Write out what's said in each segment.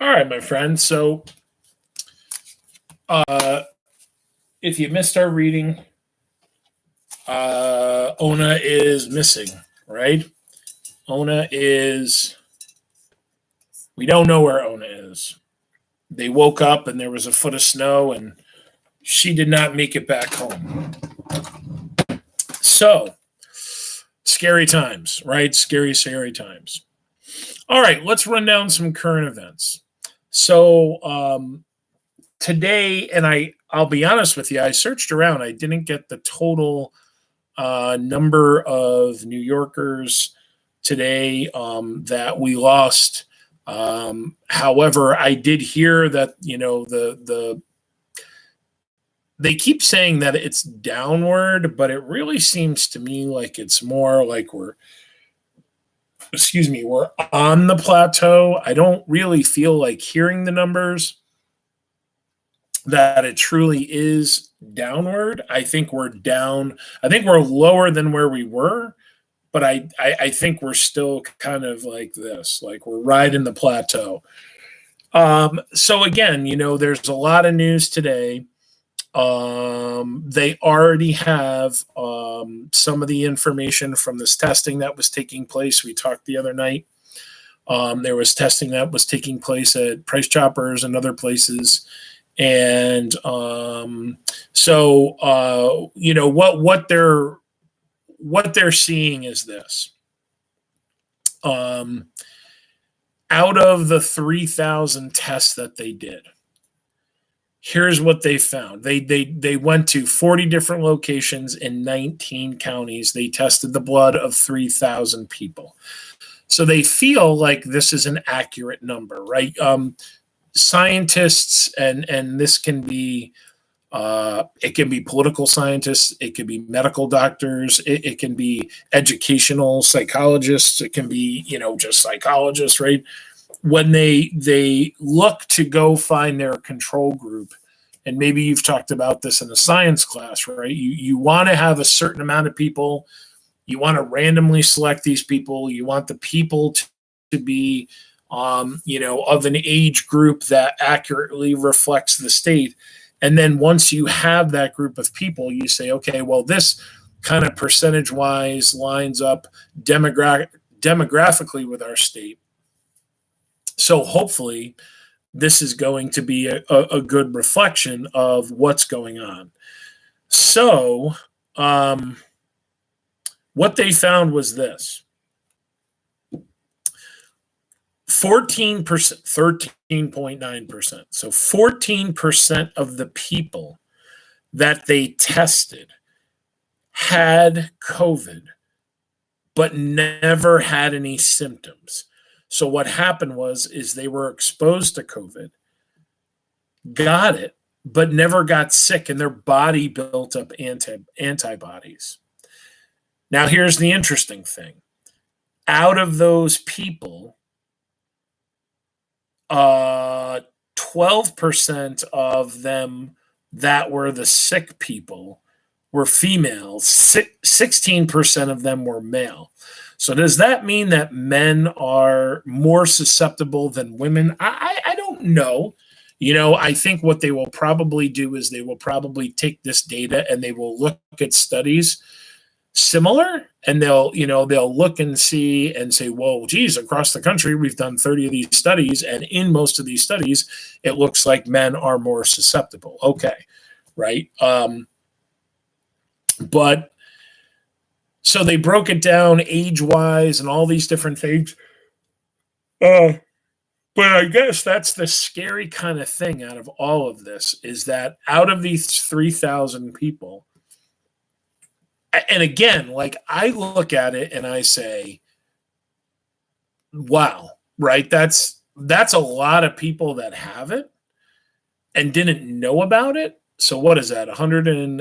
All right, my friend. So, uh, if you missed our reading, Ona is missing, right? Ona is, we don't know where Ona is. They woke up and there was a foot of snow and she did not make it back home. So, scary times, right? Scary, scary times. All right, let's run down some current events. So, today, and I'll be honest with you, I searched around. I didn't get the total number of New Yorkers today that we lost. However, I did hear that they keep saying that it's downward, but it really seems to me like it's more like we're on the plateau. I don't really feel like hearing the numbers that it truly is downward. I think we're down. I think we're lower than where we were, but I think we're still kind of like this, like we're right in the plateau. So again, there's a lot of news today. They already have some of the information from this testing that was taking place. We talked the other night. There was testing that was taking place at Price Choppers and other places. And what they're seeing is this. Out of the 3,000 tests that they did, here's what they found. They went to 40 different locations in 19 counties. They tested the blood of 3,000 people. So they feel like this is an accurate number, right? Scientists, and this can be it can be political scientists, it can be medical doctors, it can be educational psychologists, it can be just psychologists, right? When they look to go find their control group, and maybe you've talked about this in a science class, right? You want to have a certain amount of people, you want to randomly select these people, you want the people to be of an age group that accurately reflects the state. And then once you have that group of people, you say, okay, well, this kind of percentage wise lines up demographically with our state. So hopefully this is going to be a good reflection of what's going on. So what they found was this. 14%, 13.9%. So 14% of the people that they tested had COVID, but never had any symptoms. So what happened is they were exposed to COVID, got it, but never got sick, and their body built up antibodies. Now, here's the interesting thing. Out of those people, 12% of them that were the sick people were female. 16% of them were male. So does that mean that men are more susceptible than women? I don't know. I think what they will probably do is they will probably take this data and they will look at studies similar, and they'll look and see and say, whoa, geez, across the country we've done 30 of these studies, and in most of these studies it looks like men are more susceptible. Okay, right? But so they broke it down age-wise and all these different things. But I guess that's the scary kind of thing out of all of this, is that out of these 3,000 people, and again, like I look at it and I say, wow, right? That's a lot of people that have it and didn't know about it. So what is that? 100 and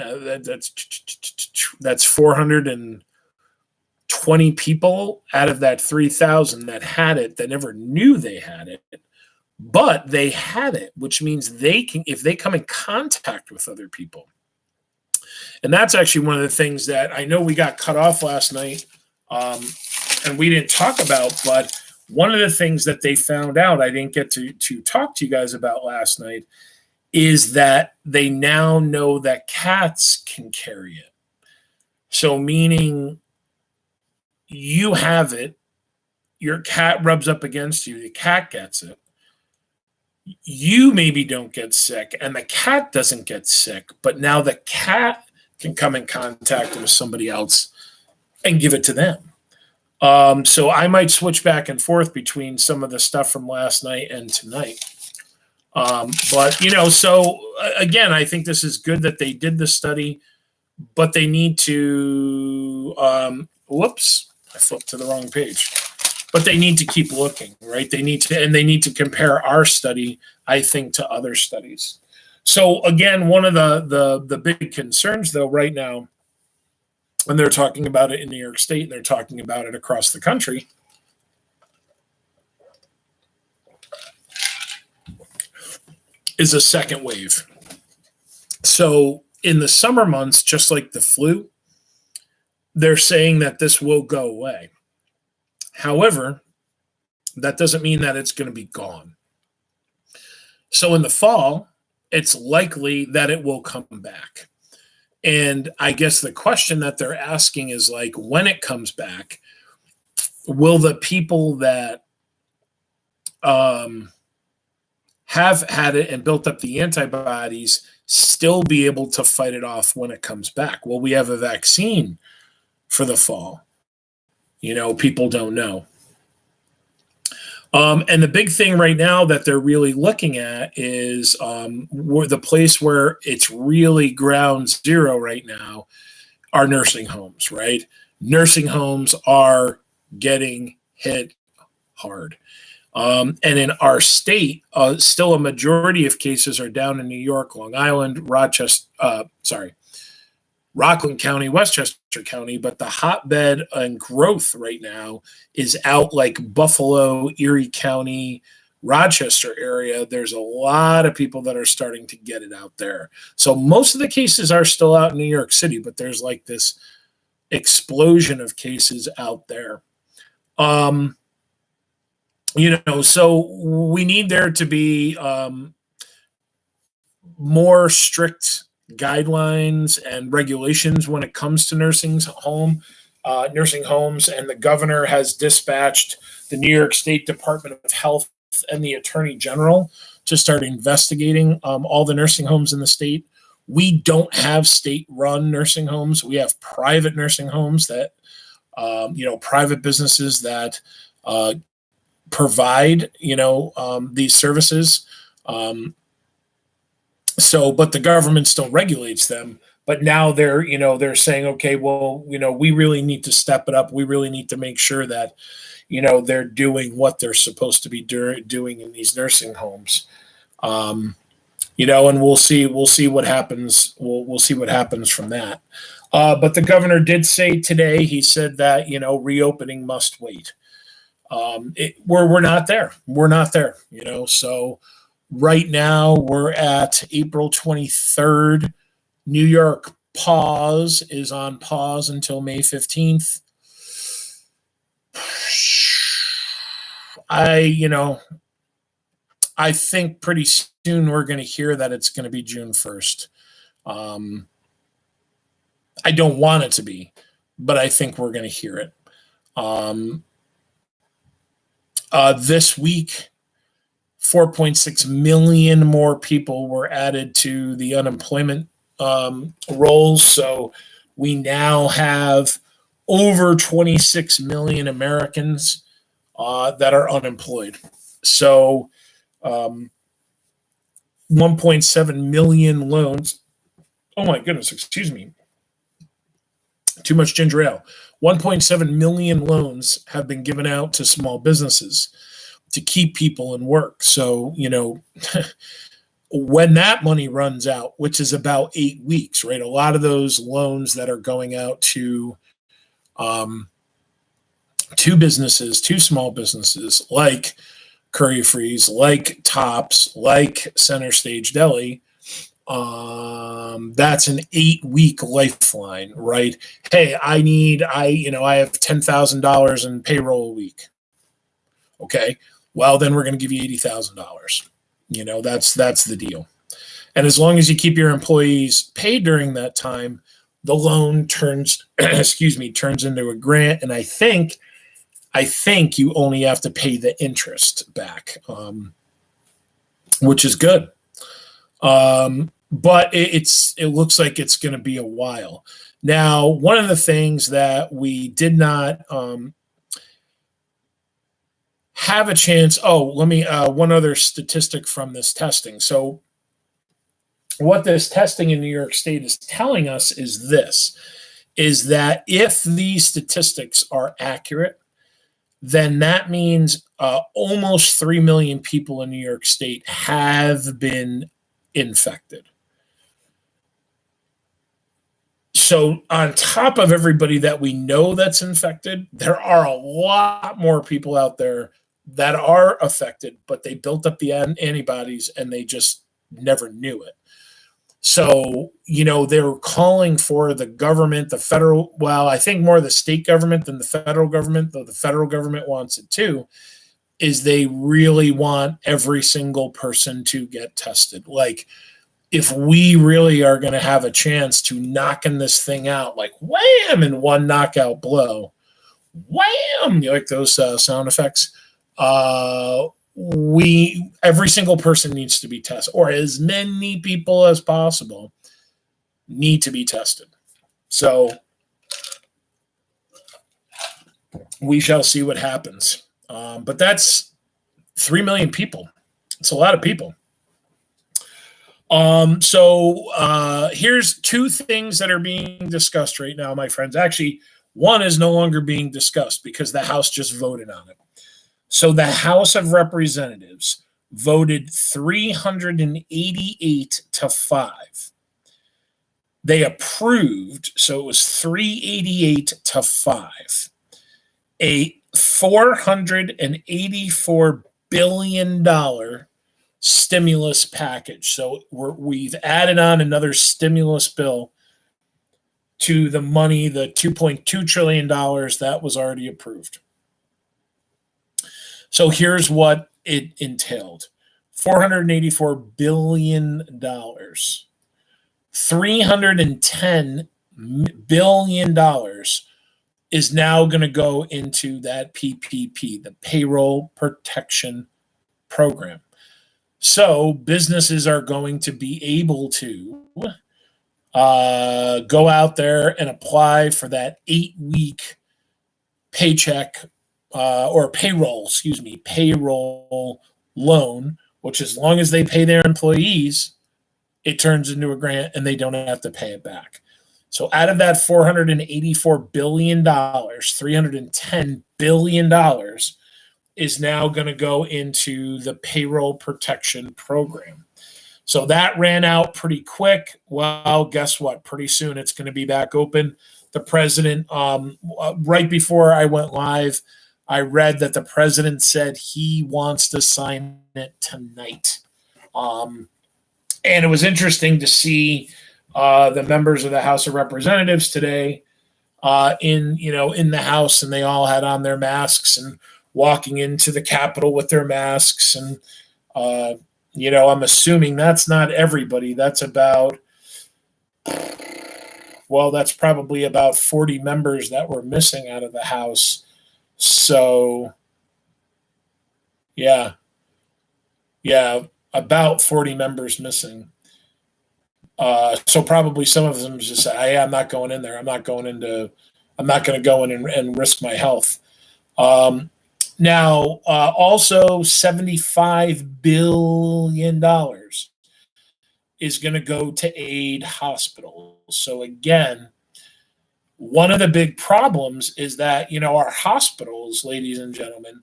that's 420 people out of that 3,000 that had it, that never knew they had it, but they had it, which means they can, if they come in contact with other people. And that's actually one of the things that I know we got cut off last night, and we didn't talk about, but one of the things that they found out, I didn't get to talk to you guys about last night, is that they now know that cats can carry it. So meaning you have it, your cat rubs up against you, the cat gets it. You maybe don't get sick and the cat doesn't get sick, but now the cat can come in contact with somebody else and give it to them. So I might switch back and forth between some of the stuff from last night and tonight. But, so again, I think this is good that they did the study, but they need to, whoops, I flipped to the wrong page. But they need to keep looking, right? They need to compare our study, I think, to other studies. So again, one of the big concerns, though, right now, when they're talking about it in New York State and they're talking about it across the country, is a second wave. So in the summer months, just like the flu, they're saying that this will go away. However, that doesn't mean that it's going to be gone. So in the fall, it's likely that it will come back. And I guess the question that they're asking is like, when it comes back, will the people that have had it and built up the antibodies still be able to fight it off when it comes back? Well, we have a vaccine for the fall. People don't know. And the big thing right now that they're really looking at is the place where it's really ground zero right now are nursing homes, right? Nursing homes are getting hit hard. And in our state, still a majority of cases are down in New York, Long Island, Rockland County, Westchester County, but the hotbed and growth right now is out like Buffalo, Erie County, Rochester area. There's a lot of people that are starting to get it out there. So most of the cases are still out in New York City, but there's like this explosion of cases out there. So we need there to be more strict guidelines and regulations when it comes to nursing homes, and the governor has dispatched the New York State Department of Health and the Attorney General to start investigating all the nursing homes in the state. We don't have state-run nursing homes. We have private nursing homes that, private businesses that provide, these services. But the government still regulates them. But now they're saying, okay, well, we really need to step it up. We really need to make sure that, they're doing what they're supposed to be doing in these nursing homes. And we'll see what happens. We'll see what happens from that. But the governor did say today, he said that, reopening must wait. We're not there. We're not there, so right now we're at April 23rd. New York is on pause until May 15th. I think pretty soon we're going to hear that it's going to be June 1st. I don't want it to be, but I think we're going to hear it. This week, 4.6 million more people were added to the unemployment rolls. So we now have over 26 million Americans that are unemployed. So 1.7 million loans. Oh my goodness, excuse me. Too much ginger ale. 1.7 million loans have been given out to small businesses to keep people in work. So, when that money runs out, which is about 8 weeks, right? A lot of those loans that are going out to businesses, to small businesses like Curry Freeze, like Tops, like Center Stage Deli, that's an 8-week lifeline, right? Hey, I have $10,000 in payroll a week. Okay, well, then we're going to give you $80,000. That's the deal. And as long as you keep your employees paid during that time, the loan turns turns into a grant. And I think you only have to pay the interest back, which is good. But it looks like it's going to be a while. Now, one of the things that we did not have a chance. Let me one other statistic from this testing. So what this testing in New York State is telling us is that if these statistics are accurate, then that means almost 3 million people in New York State have been infected. So on top of everybody that we know that's infected, there are a lot more people out there that are affected, but they built up the antibodies and they just never knew it. So, they're calling for the government, the federal, well, I think more the state government than the federal government, though the federal government wants it too, is they really want every single person to get tested. Like, if we really are going to have a chance to knocking this thing out, like wham, in one knockout blow, wham, you like those sound effects? Every single person needs to be tested, or as many people as possible need to be tested. So we shall see what happens. But that's 3 million people. It's a lot of people. So here's two things that are being discussed right now, my friends. Actually, one is no longer being discussed because the House just voted on it. So the House of Representatives voted 388 to 5. They approved, so it was 388 to 5, a $484 billion stimulus package. So we've added on another stimulus bill to the money, the $2.2 trillion that was already approved. So here's what it entailed. $484 billion. $310 billion is now going to go into that PPP, the Payroll Protection Program. So businesses are going to be able to go out there and apply for that 8-week paycheck or payroll loan, which as long as they pay their employees, it turns into a grant and they don't have to pay it back. So out of that $484 billion, $310 billion is now going to go into the Payroll Protection Program. So that ran out pretty quick. Well, guess what? Pretty soon it's going to be back open. The president, right before I went live, I read that the president said he wants to sign it tonight. And it was interesting to see the members of the House of Representatives today in the House, and they all had on their masks and walking into the Capitol with their masks. And, I'm assuming that's not everybody. That's probably about 40 members that were missing out of the House. So, yeah, about 40 members missing. So probably some of them just say, hey, I'm not going in there. I'm not going to go in and risk my health. Now, also $75 billion is going to go to aid hospitals. So again, one of the big problems is that, our hospitals, ladies and gentlemen,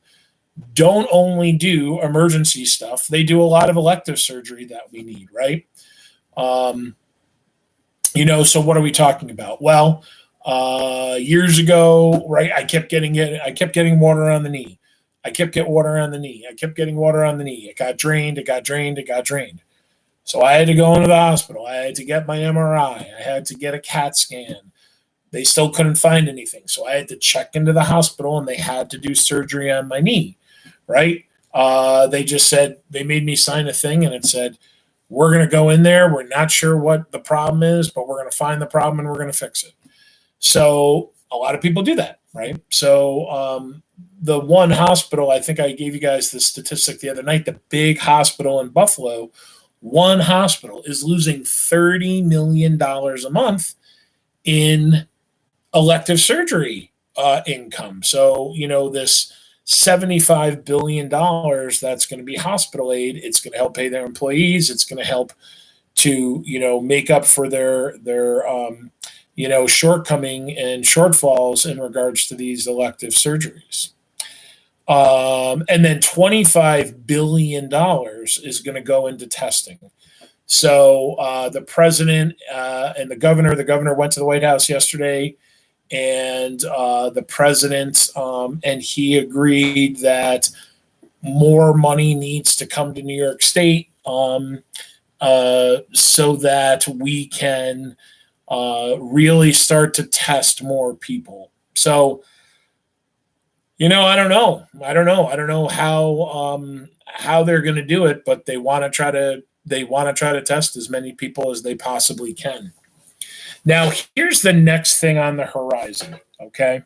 don't only do emergency stuff. They do a lot of elective surgery that we need, right? So what are we talking about? Well, years ago, right, I kept getting water on the knee. I kept getting water on the knee. It got drained. So I had to go into the hospital. I had to get my MRI. I had to get a CAT scan. They still couldn't find anything. So I had to check into the hospital and they had to do surgery on my knee, right? They just said, they made me sign a thing and it said, we're going to go in there. We're not sure what the problem is, but we're going to find the problem and we're going to fix it. So a lot of people do that, right? So the one hospital, I think I gave you guys the statistic the other night, the big hospital in Buffalo, one hospital is losing $30 million a month in elective surgery income. So, this $75 billion that's going to be hospital aid, it's going to help pay their employees. It's going to help to, make up for their shortcoming and shortfalls in regards to these elective surgeries. And then $25 billion is going to go into testing. So the president and the governor went to the White House yesterday, and the president and he agreed that more money needs to come to New York State so that we can really start to test more people. So, I don't know. I don't know how they're going to do it, but they want to try to test as many people as they possibly can. Now, here's the next thing on the horizon, okay?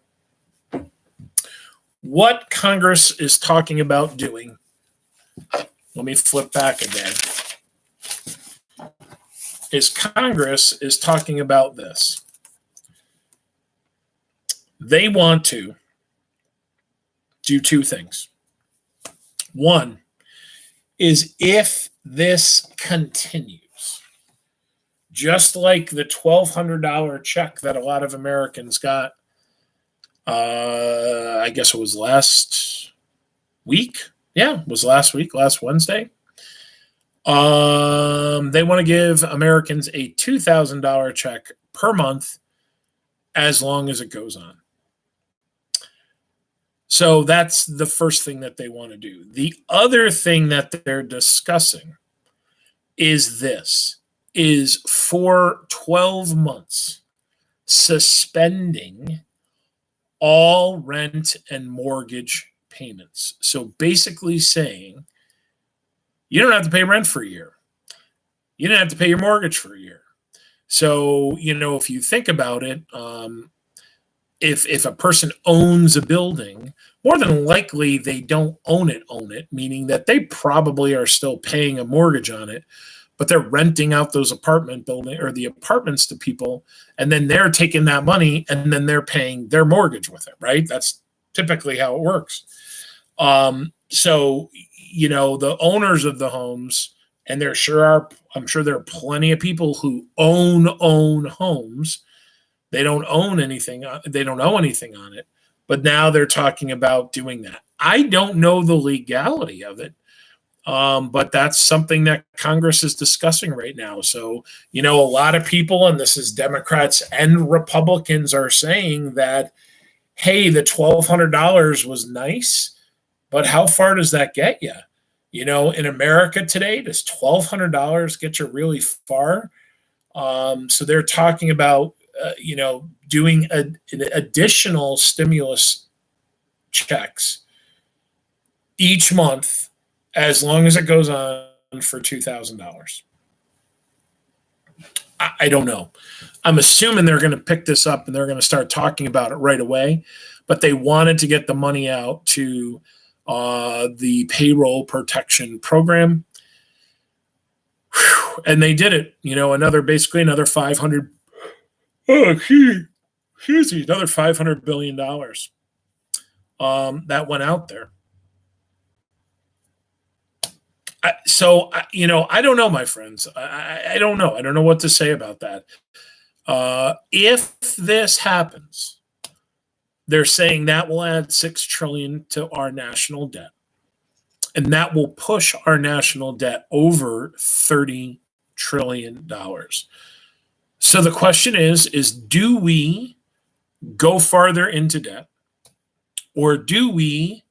What Congress is talking about doing, let me flip back again, is Congress is talking about this. They want to do two things. One is, if this continues, just like the $1,200 check that a lot of Americans got, I guess it was last week. Yeah, it was last week, last Wednesday. They want to give Americans a $2,000 check per month as long as it goes on. So that's the first thing that they want to do. The other thing that they're discussing is this, is for 12 months, suspending all rent and mortgage payments. So basically saying, you don't have to pay rent for a year. You don't have to pay your mortgage for a year. So, if you think about it, if a person owns a building, more than likely they don't own it, meaning that they probably are still paying a mortgage on it, but they're renting out those apartment building or the apartments to people, and then they're taking that money and then they're paying their mortgage with it, right? That's typically how it works. So, the owners of the homes, and I'm sure there are plenty of people who own homes. They don't own anything. They don't owe anything on it. But now they're talking about doing that. I don't know the legality of it, but that's something that Congress is discussing right now. So, a lot of people, and this is Democrats and Republicans, are saying that, hey, the $1,200 was nice, but how far does that get you? In America today, does $1,200 get you really far? So they're talking about doing an additional stimulus checks each month as long as it goes on for $2,000. I don't know. I'm assuming they're going to pick this up and they're going to start talking about it right away, but they wanted to get the money out to the payroll protection program. Whew, and they did it, another 500 another $500 billion that went out there. I don't know, my friends. I don't know. I don't know what to say about that. If this happens, they're saying that will add $6 trillion to our national debt, and that will push our national debt over $30 trillion. So the question is do we go farther into debt, or do we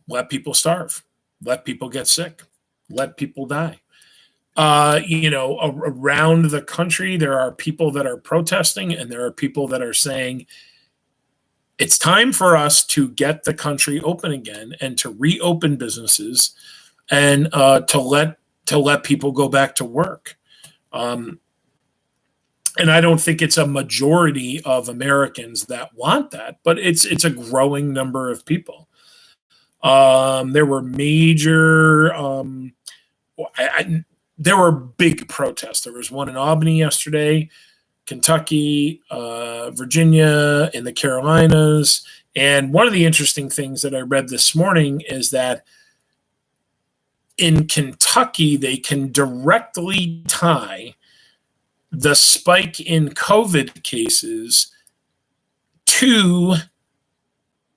let people starve, let people get sick, let people die? Around the country, there are people that are protesting, and there are people that are saying, It's time for us to get the country open again and to reopen businesses and to let people go back to work. And I don't think it's a majority of Americans that want that, but it's a growing number of people. There were major, there were big protests. There was one in Albany yesterday, Kentucky, Virginia, in the Carolinas. And one of the interesting things that I read this morning is that in Kentucky, they can directly tie the spike in COVID cases to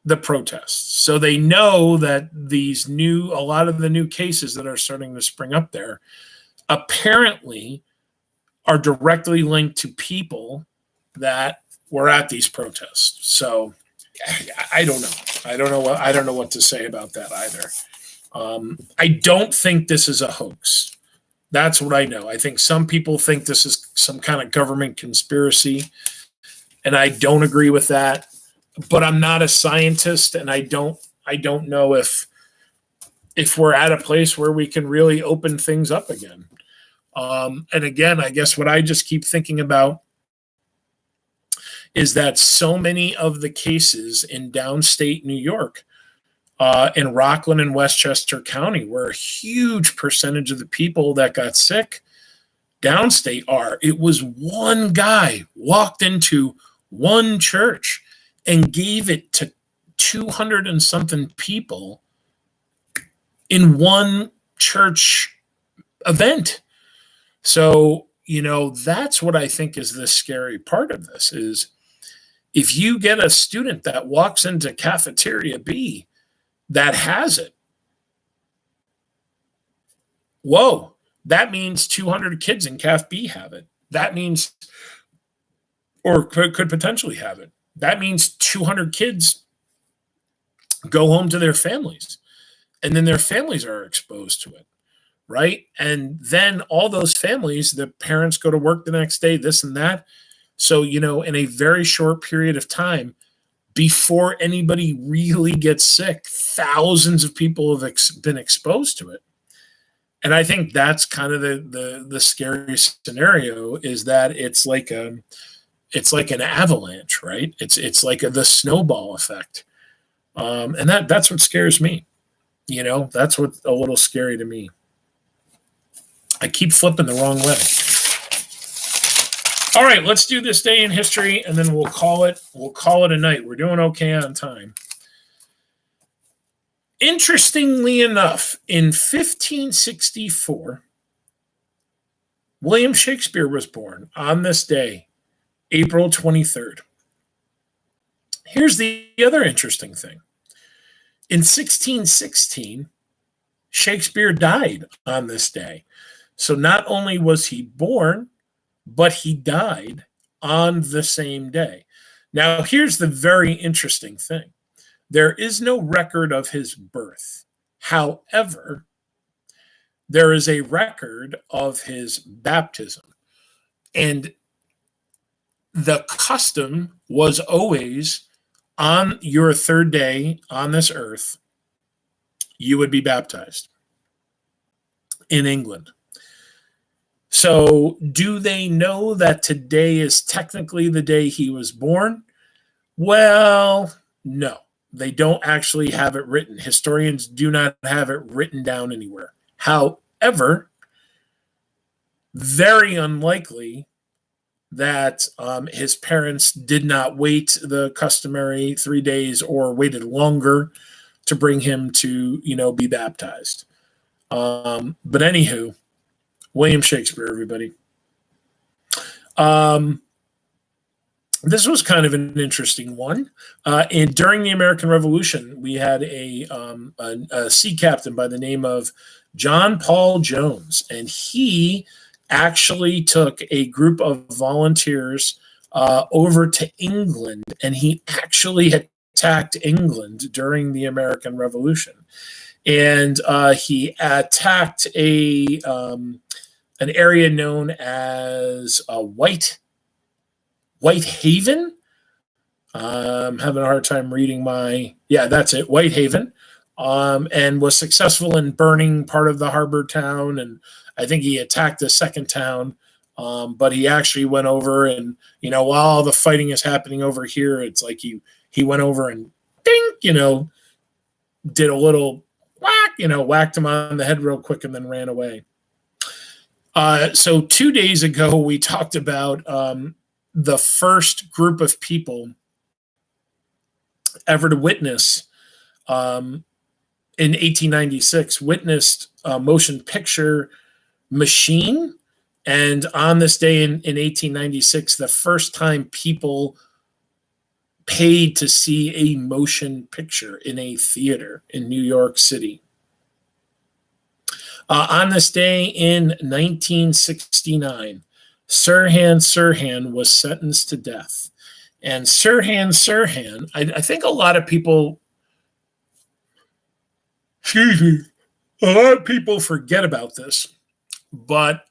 the protests. So they know that a lot of the new cases that are starting to spring up there apparently are directly linked to people that were at these protests. So I don't know. I don't know what to say about that either. I don't think this is a hoax. That's what I know. I think some people think this is some kind of government conspiracy, and I don't agree with that. But I'm not a scientist, and I don't know if we're at a place where we can really open things up again. And again, I guess what I just keep thinking about is that so many of the cases in downstate New York, in Rockland and Westchester County, where a huge percentage of the people that got sick downstate it was one guy walked into one church and gave it to 200 and something people in one church event. So, that's what I think is the scary part of this is if you get a student that walks into cafeteria B that has it, whoa, that means 200 kids in Caf B have it. That means, or could potentially have it. That means 200 kids go home to their families, and then their families are exposed to it, right? And then all those families, the parents go to work the next day, this and that. So, in a very short period of time, before anybody really gets sick, thousands of people have been exposed to it. And I think that's kind of the scary scenario is that it's like an avalanche, right? It's like the snowball effect. And that's what scares me. That's what's a little scary to me. I keep flipping the wrong way. All right, let's do this day in history, and then we'll call it a night. We're doing okay on time. Interestingly enough, in 1564, William Shakespeare was born on this day, April 23rd. Here's the other interesting thing. In 1616, Shakespeare died on this day. So not only was he born, but he died on the same day. Now, here's the very interesting thing. There is no record of his birth. However, there is a record of his baptism. And the custom was always on your third day on this earth, you would be baptized in England. So, do they know that today is technically the day he was born? Well, no. They don't actually have it written. Historians do not have it written down anywhere. However, very unlikely that his parents did not wait the customary 3 days or waited longer to bring him to, be baptized. But anywho, William Shakespeare, everybody. This was kind of an interesting one. And during the American Revolution, we had a sea captain by the name of John Paul Jones, and he actually took a group of volunteers over to England, and he actually attacked England during the American Revolution. And he attacked an area known as Whitehaven, Having a hard time reading that's it, Whitehaven, and was successful in burning part of the harbor town. And I think he attacked the second town, but he actually went over and, while all the fighting is happening over here, it's like he went over and ding, did a little whack, whacked him on the head real quick and then ran away. So 2 days ago, we talked about the first group of people ever to witness in 1896, witnessed a motion picture machine. And on this day in 1896, the first time people paid to see a motion picture in a theater in New York City. On this day in 1969, Sirhan Sirhan was sentenced to death. And Sirhan, I think a lot of people, a lot of people forget about this, but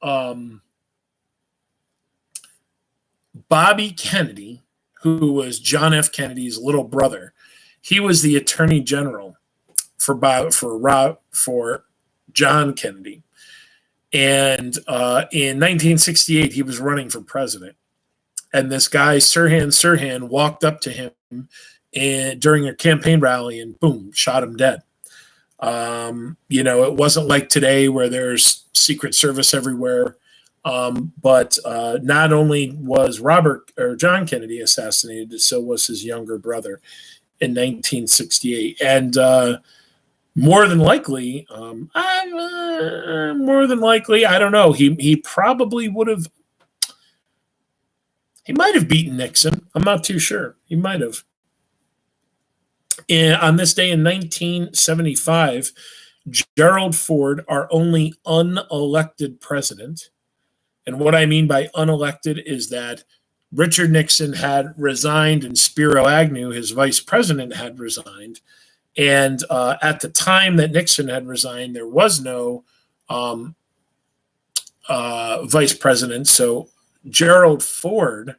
Bobby Kennedy, who was John F. Kennedy's little brother, he was the Attorney General for John Kennedy. And in 1968, he was running for president. And this guy, Sirhan, walked up to him during a campaign rally and boom, shot him dead. It wasn't like today where there's Secret Service everywhere. But not only was John Kennedy assassinated, so was his younger brother in 1968. And more than likely, I don't know. He probably would have. He might have beaten Nixon. I'm not too sure. He might have. On this day in 1975, Gerald Ford, our only unelected president. And what I mean by unelected is that Richard Nixon had resigned and Spiro Agnew, his vice president, had resigned. And at the time that Nixon had resigned, there was no vice president. So Gerald Ford,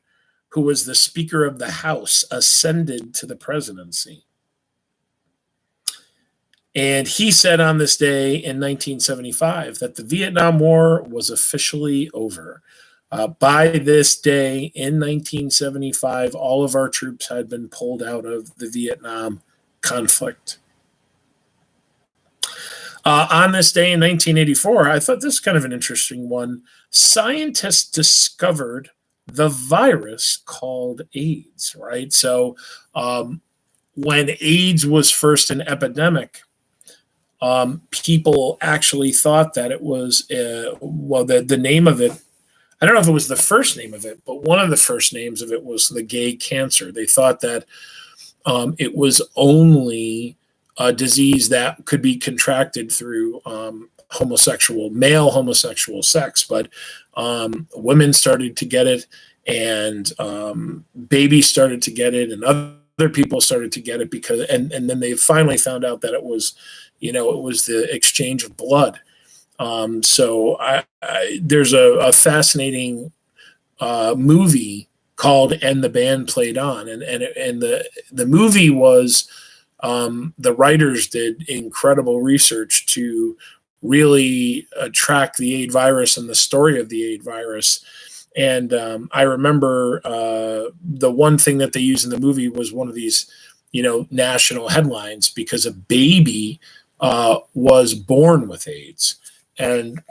who was the Speaker of the House, ascended to the presidency. And he said on this day in 1975 that the Vietnam War was officially over. By this day in 1975, all of our troops had been pulled out of the Vietnam conflict. On this day in 1984, I thought this is kind of an interesting one. Scientists discovered the virus called AIDS, right? So when AIDS was first an epidemic, people actually thought that it was, the name of it, I don't know if it was the first name of it, but one of the first names of it was the gay cancer. They thought that it was only a disease that could be contracted through male homosexual sex, but women started to get it, and babies started to get it, and other people started to get it because, and then they finally found out that it was, it was the exchange of blood. So there's a fascinating movie called "And the Band Played On," and the movie was, the writers did incredible research to really track the AIDS virus and the story of the AIDS virus. And I remember the one thing that they used in the movie was one of these, national headlines, because a baby was born with AIDS. And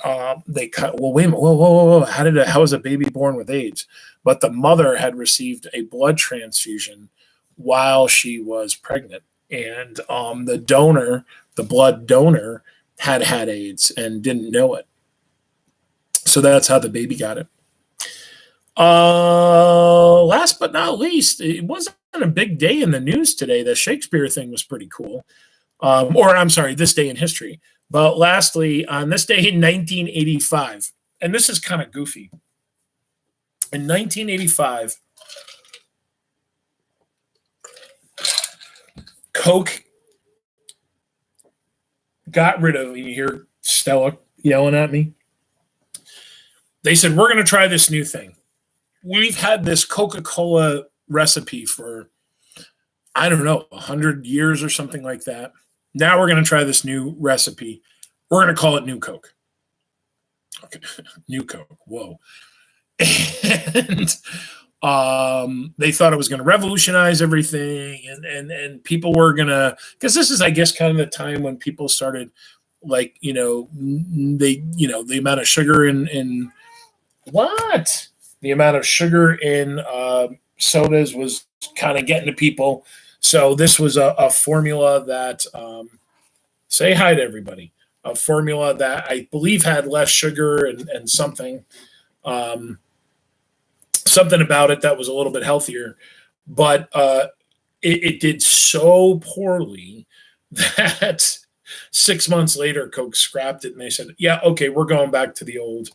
they cut, well, wait a minute, whoa. How was a baby born with AIDS? But the mother had received a blood transfusion while she was pregnant. And the blood donor had AIDS and didn't know it. So that's how the baby got it. Last but not least, it wasn't a big day in the news today. The Shakespeare thing was pretty cool. This day in history. But lastly, on this day in 1985, and this is kind of goofy. In 1985, Coke got rid of, you hear Stella yelling at me. They said, we're going to try this new thing. We've had this Coca-Cola recipe for I don't know, 100 years or something like that. Now we're going to try this new recipe. We're going to call it New Coke. Okay, New Coke. Whoa. And they thought it was going to revolutionize everything, and people were going to, because this is, I guess, kind of the time when people started, like, the amount of sugar in what the amount of sugar in sodas was kind of getting to people. So this was a formula that, say hi to everybody, a formula that I believe had less sugar and um, something about it that was a little bit healthier, but it did so poorly that 6 months later, Coke scrapped it and they said, "Yeah, okay, we're going back to the old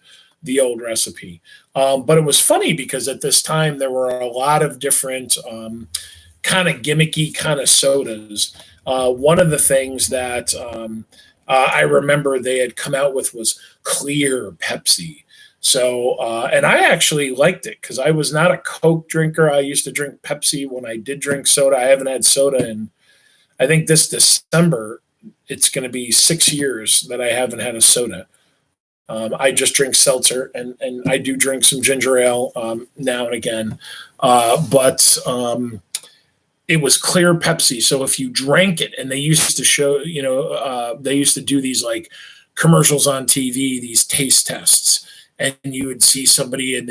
recipe." But it was funny because at this time there were a lot of different kind of gimmicky kind of sodas. One of the things that I remember they had come out with was clear Pepsi. So, and I actually liked it because I was not a Coke drinker. I used to drink Pepsi when I did drink soda. I haven't had soda in, I think this December, it's going to be 6 years that I haven't had a soda. I just drink seltzer, and I do drink some ginger ale now and again. But it was clear Pepsi. So if you drank it, and they used to show, they used to do these like commercials on TV, these taste tests, and you would see somebody and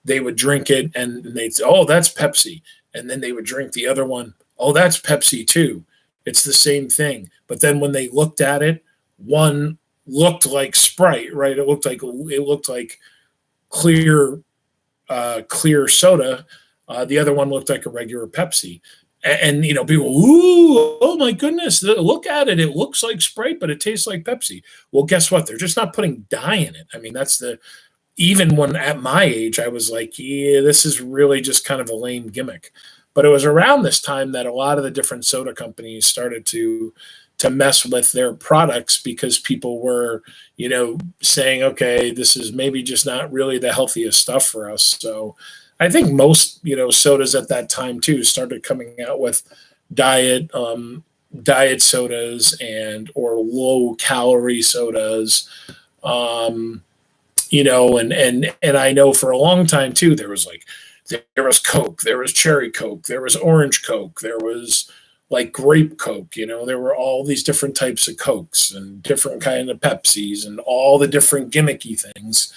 they would drink it and they'd say, "Oh, that's Pepsi," and then they would drink the other one. "Oh, that's Pepsi too. It's the same thing." But then when they looked at it, one looked like Sprite, right? It looked like clear clear soda. The other one looked like a regular Pepsi. And people, "Ooh, oh my goodness, look at it. It looks like Sprite, but it tastes like Pepsi." Well, guess what? They're just not putting dye in it. I mean, even when at my age, I was like, yeah, this is really just kind of a lame gimmick. But it was around this time that a lot of the different soda companies started to mess with their products because people were, saying, okay, this is maybe just not really the healthiest stuff for us. So I think most, sodas at that time too started coming out with diet, diet sodas or low calorie sodas. And I know for a long time too, there was Coke, there was cherry Coke, there was orange Coke, there was like grape Coke, there were all these different types of Cokes and different kind of Pepsis and all the different gimmicky things.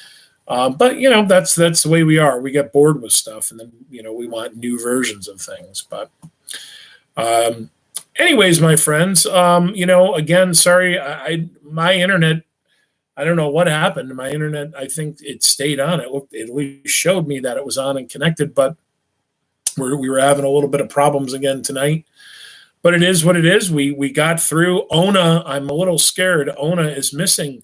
But that's the way we are. We get bored with stuff, and then we want new versions of things. But anyways, my friends, again, sorry, my internet. I don't know what happened to my internet. I think it stayed on. It at least showed me that it was on and connected, but we were having a little bit of problems again tonight. But it is what it is. We got through. Ona, I'm a little scared. Ona is missing,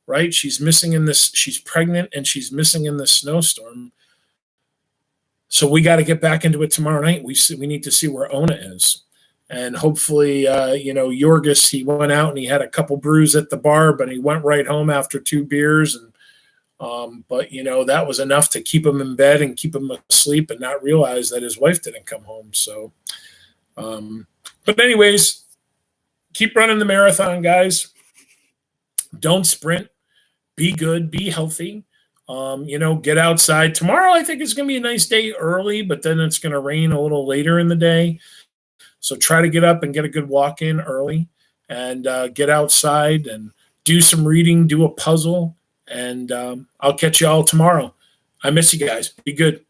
right? She's missing in this. She's pregnant and she's missing in this snowstorm. So we got to get back into it tomorrow night. We need to see where Ona is. And hopefully, Jurgis, he went out and he had a couple brews at the bar, but he went right home after 2 beers. And but that was enough to keep him in bed and keep him asleep and not realize that his wife didn't come home. So, but anyways, keep running the marathon, guys. Don't sprint. Be good. Be healthy. Get outside. Tomorrow, I think it's going to be a nice day early, but then it's going to rain a little later in the day. So try to get up and get a good walk in early and get outside and do some reading, do a puzzle, and I'll catch you all tomorrow. I miss you guys. Be good.